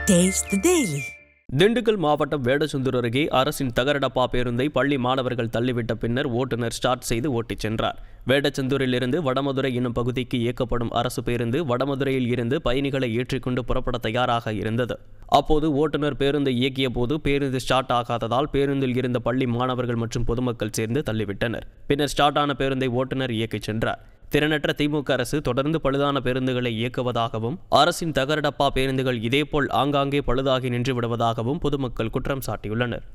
Taste the Daily. Dindigul மாவட்டம் வேடசந்தூர் அருகே அரசின் தகரடப்பா பேருந்தை பள்ளி மாணவர்கள் தள்ளிவிட்ட பின்னர் ஓட்டுநர் ஸ்டார்ட் செய்து ஓட்டிச் சென்றார். வேடச்சந்தூரிலிருந்து வடமதுரை என்னும் பகுதிக்கு இயக்கப்படும் அரசு பேருந்து வடமதுரையில் இருந்து பயணிகளை ஏற்றிக்கொண்டு புறப்பட தயாராக இருந்தது. அப்போது ஓட்டுநர் பேருந்தை இயக்கிய போது பேருந்து ஸ்டார்ட் ஆகாததால் பேருந்தில் இருந்த பள்ளி மாணவர்கள் மற்றும் பொதுமக்கள் சேர்ந்து தள்ளிவிட்டனர். பின்னர் ஸ்டார்ட் ஆன பேருந்தை ஓட்டுநர் இயக்கிச் சென்றார். திறனற்ற திமுக அரசு தொடர்ந்து பழுதான பேருந்துகளை இயக்குவதாகவும் அரசின் தகரடப்பா பேருந்துகள் இதேபோல் ஆங்காங்கே பழுதாகி நின்று விடுவதாகவும் பொதுமக்கள் குற்றம் சாட்டியுள்ளனர்.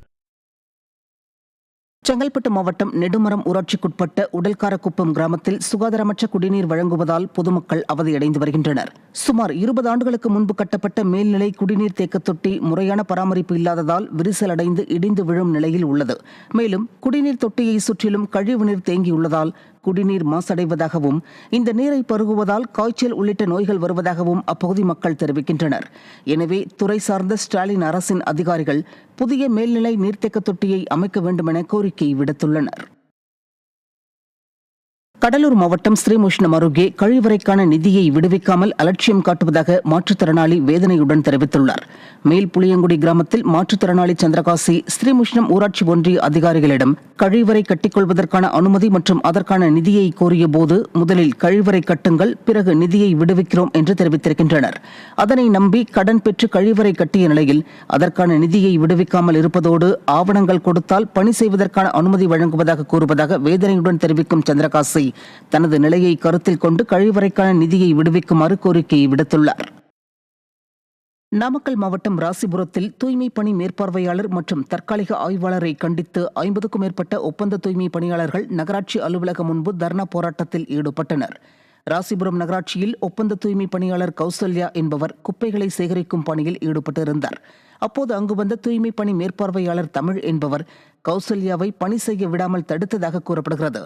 செங்கல்பட்டு மாவட்டம் நெடுமரம் ஊராட்சிக்குட்பட்ட உடல்காரக்குப்பம் கிராமத்தில் சுகாதாரமற்ற குடிநீர் வழங்குவதால் பொதுமக்கள் அவதியடைந்து வருகின்றனர். சுமார் 20 ஆண்டுகளுக்கு முன்பு கட்டப்பட்ட மேல்நிலை குடிநீர் தேக்க தொட்டி முறையான பராமரிப்பு இல்லாததால் விரிசல் அடைந்து இடிந்து விழும் நிலையில் உள்ளது. மேலும் குடிநீர் தொட்டியை சுற்றிலும் கழிவுநீர் தேங்கியுள்ளதால் குடிநீர் மாசடைவதாகவும் இந்த நீரை பருகுவதால் காய்ச்சல் உள்ளிட்ட நோய்கள் வருவதாகவும் அப்பகுதி மக்கள் தெரிவிக்கின்றனர். எனவே துறை சார்ந்த ஸ்டாலின் அரசின் அதிகாரிகள் புதிய மேல்நிலை நீர்த்தேக்க தொட்டியை அமைக்க வேண்டும் என கோரிக்கை விடுத்துள்ளனர். கடலூர் மாவட்டம் ஸ்ரீமுஷ்ணம் அருகே கழிவறைக்கான நிதியை விடுவிக்காமல் அலட்சியம் காட்டுவதாக மாற்றுத்திறனாளி வேதனையுடன் தெரிவித்துள்ளார். மேல் புளியங்குடி கிராமத்தில் மாற்றுத்திறனாளி சந்திரகாசி ஸ்ரீமுஷ்ணம் ஊராட்சி ஒன்றிய அதிகாரிகளிடம் கழிவறை கட்டிக்கொள்வதற்கான அனுமதி மற்றும் அதற்கான நிதியை கோரிய போது முதலில் கழிவறை கட்டுங்கள், பிறகு நிதியை விடுவிக்கிறோம் என்று தெரிவித்திருக்கின்றனர். அதனை நம்பி கடன் பெற்று கழிவறை கட்டிய நிலையில் அதற்கான நிதியை விடுவிக்காமல் இருப்பதோடு ஆவணங்கள் கொடுத்தால் பணி செய்வதற்கான அனுமதி வழங்குவதாக கூறுவதாக வேதனையுடன் தெரிவிக்கும் சந்திரகாசி தனது நிலையை கருத்தில் கொண்டு கழிவறைக்கான நிதியை விடுவிக்குமாறு கோரிக்கையை விடுத்துள்ளார். நாமக்கல் மாவட்டம் ராசிபுரத்தில் தூய்மை பணி மேற்பார்வையாளர் மற்றும் தற்காலிக ஆய்வாளரை கண்டித்து 50க்கும் மேற்பட்ட ஒப்பந்த தூய்மை பணியாளர்கள் நகராட்சி அலுவலகம் முன்பு தர்ணா போராட்டத்தில் ஈடுபட்டனர். ராசிபுரம் நகராட்சியில் ஒப்பந்த தூய்மை பணியாளர் கௌசல்யா என்பவர் குப்பைகளை சேகரிக்கும் பணியில் ஈடுபட்டிருந்தார். அப்போது அங்கு வந்த தூய்மை பணி மேற்பார்வையாளர் தமிழ் என்பவர் கௌசல்யாவை பணி செய்ய விடாமல் தடுத்ததாக கூறப்படுகிறது.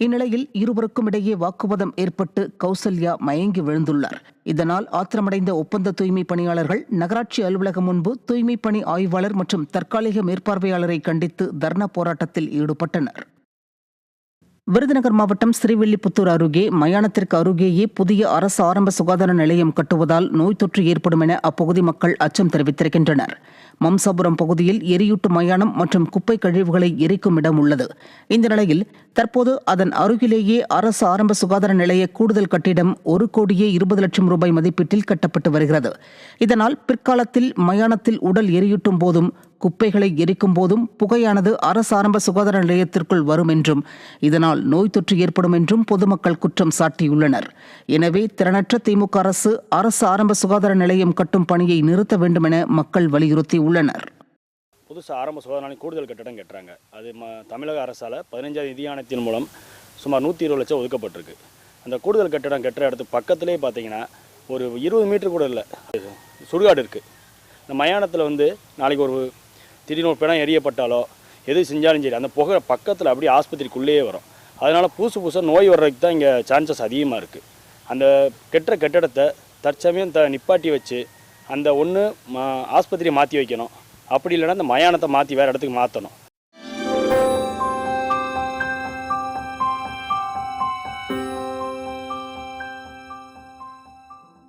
இந்நிலையில் இருவருக்கும் இடையே வாக்குவாதம் ஏற்பட்டு கௌசல்யா மயங்கி விழுந்துள்ளார். இதனால் ஆத்திரமடைந்த ஒப்பந்த தூய்மை பணியாளர்கள் நகராட்சி அலுவலகம் முன்பு தூய்மை பணி ஆய்வாளர் மற்றும் தற்காலிக மேற்பார்வையாளரை கண்டித்து தர்ணா போராட்டத்தில் ஈடுபட்டனர். விருதுநகர் மாவட்டம் ஸ்ரீவில்லிபுத்தூர் அருகே மயானத்திற்கு அருகேயே புதிய அரசு ஆரம்ப சுகாதார நிலையம் கட்டுவதால் நோய் தொற்று ஏற்படும் என அப்பகுதி மக்கள் அச்சம் தெரிவித்திருக்கின்றனர். மம்சாபுரம் பகுதியில் எரியூட்டு மயானம் மற்றும் குப்பை கழிவுகளை எரிக்கும் இடம் உள்ளது. இந்த நிலையில் தற்போது அதன் அருகிலேயே அரசு ஆரம்ப சுகாதார நிலைய கூடுதல் கட்டிடம் 1,20,00,000 ரூபாய் மதிப்பீட்டில் கட்டப்பட்டு வருகிறது. இதனால் பிற்காலத்தில் மயானத்தில் உடல் எரியூட்டும் போதும் குப்பைகளை எரிக்கும் போதும் புகையானது அரசு ஆரம்ப சுகாதார நிலையத்திற்குள் வரும் என்றும் இதனால் நோய் தொற்று ஏற்படும் என்றும் பொதுமக்கள் குற்றம் சாட்டியுள்ளனர். எனவே திறனற்ற திமுக அரசு அரசு ஆரம்ப சுகாதார நிலையம் கட்டும் பணியை நிறுத்த வேண்டும் என மக்கள் வலியுறுத்தியுள்ளனர். புதுசு ஆரம்ப சுகாதார நிலையம் கூடுதல் கட்டடம் கட்டுறாங்க. அது தமிழக அரசால் 15வது நிதி ஆணையத்தின் மூலம் சுமார் 120 லட்சம் ஒதுக்கப்பட்டிருக்கு. அந்த கூடுதல் கட்டடம் கட்டுற இடத்துக்கு பக்கத்திலே பார்த்தீங்கன்னா ஒரு 20 மீட்டர் கூட இல்லை சுடுகாடு இருக்குது. இந்த மயானத்தில் நாளைக்கு ஒரு திடீர்னு ஒரு பிணம் எரியப்பட்டாலோ எது செஞ்சாலும் சரி அந்த புகை பக்கத்தில் அப்படியே ஆஸ்பத்திரிக்குள்ளேயே வரும். அதனால் புதுசாக நோய் வர்றதுக்கு தான் இங்கே சான்சஸ் அதிகமாக இருக்குது. அந்த கட்டடத்தை தற்சமயம் நிப்பாட்டி வச்சு அந்த ஒன்று ஆஸ்பத்திரியை மாற்றி வைக்கணும். அப்படி இல்லைன்னா அந்த மயானத்தை மாற்றி வேறு இடத்துக்கு மாற்றணும்.